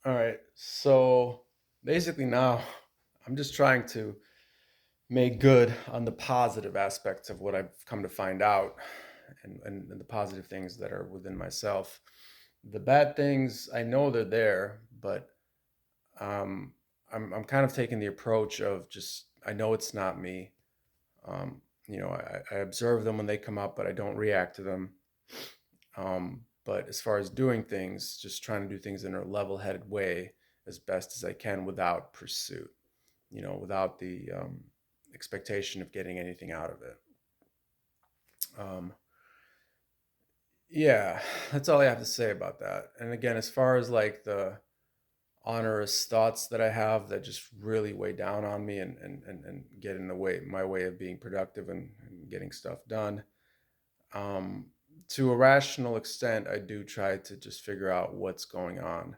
All right. So basically, now I'm just trying to make good on the positive aspects of what I've come to find out and the positive things that are within myself. The bad things, I know they're there, but um, I'm kind of taking the approach of just, I know it's not me. I observe them when they come up, but I don't react to them. But as far as doing things, just trying to do things in a level headed way as best as I can without pursuit, without the expectation of getting anything out of it. Um, yeah, that's all I have to say about that. And again, as far as like the onerous thoughts that I have that just really weigh down on me and get in the way, my way of being productive and getting stuff done. Um, to a rational extent, I do try to just figure out what's going on.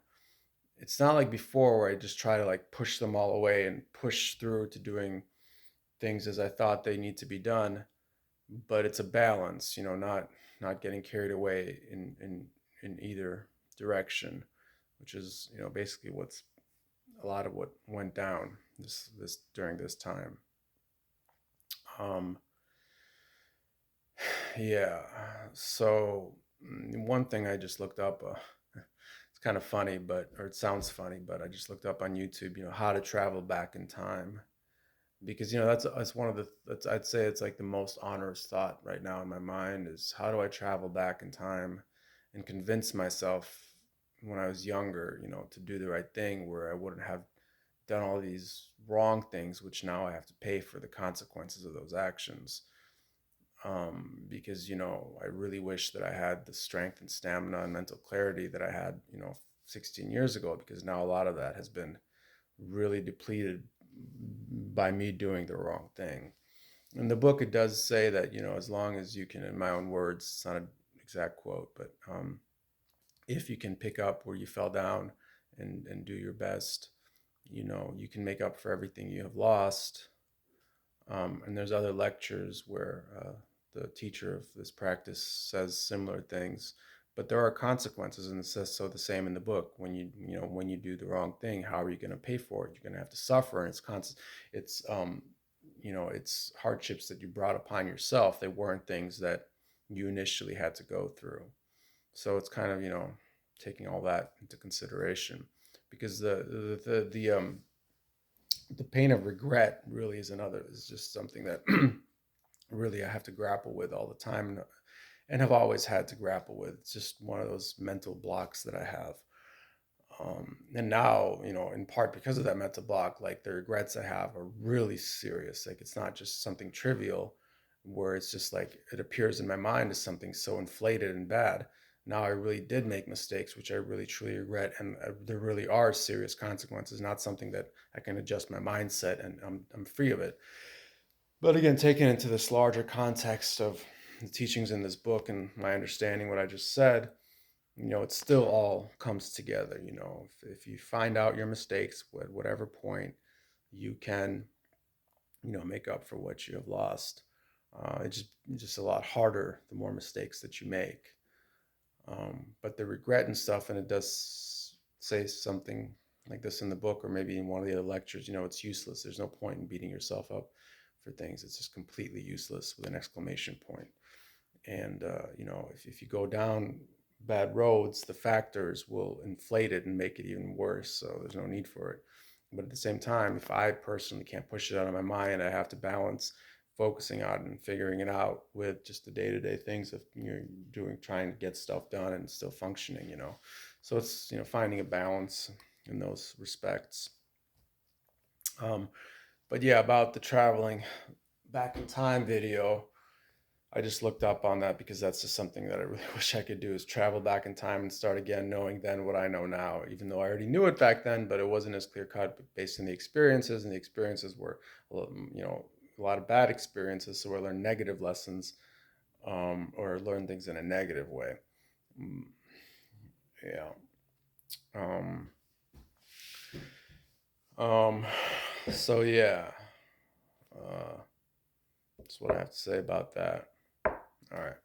It's not like before where I just try to like push them all away and push through to doing things as I thought they need to be done. But it's a balance, not getting carried away in either direction, which is basically what's a lot of what went down this during this time. Um, yeah. So one thing I just looked up. It's kind of funny, but or it sounds funny, but I just looked up on YouTube. How to travel back in time, because that's one of I'd say it's like the most onerous thought right now in my mind is how do I travel back in time and convince myself when I was younger, to do the right thing where I wouldn't have done all these wrong things, which now I have to pay for the consequences of those actions. Because I really wish that I had the strength and stamina and mental clarity that I had 16 years ago, because now a lot of that has been really depleted by me doing the wrong thing. In the book, it does say that as long as you can, in my own words, it's not an exact quote, but if you can pick up where you fell down and do your best, you can make up for everything you have lost. And there's other lectures where the teacher of this practice says similar things, but there are consequences, and it says so the same in the book. When you do the wrong thing, how are you going to pay for it? You're going to have to suffer, and it's hardships that you brought upon yourself. They weren't things that you initially had to go through. So it's kind of taking all that into consideration, because the pain of regret really is just something that really I have to grapple with all the time, and have always had to grapple with. It's just one of those mental blocks that I have. And now, in part because of that mental block, like the regrets I have are really serious. Like it's not just something trivial where it's just like it appears in my mind as something so inflated and bad. Now I really did make mistakes, which I really truly regret, and there really are serious consequences. Not something that I can adjust my mindset and I'm free of it. But again, taken into this larger context of the teachings in this book and my understanding what I just said, it still all comes together. If you find out your mistakes at whatever point, you can, make up for what you have lost. It's just a lot harder the more mistakes that you make. But the regret and stuff, and it does say something like this in the book, or maybe in one of the other lectures, it's useless. There's no point in beating yourself up for things. It's just completely useless with an exclamation point. And if you go down bad roads, the factors will inflate it and make it even worse. So there's no need for it. But at the same time, if I personally can't push it out of my mind, I have to balance focusing on it and figuring it out with just the day-to-day things of doing, trying to get stuff done and still functioning. So it's finding a balance in those respects. Um, but yeah, about the traveling back in time video, I just looked up on that because that's just something that I really wish I could do, is travel back in time and start again, knowing then what I know now, even though I already knew it back then, but it wasn't as clear cut based on the experiences, and the experiences were, a lot of bad experiences. So I learned negative lessons, or learn things in a negative way. Mm, yeah. Um, um, so yeah, uh, that's what I have to say about that. All right.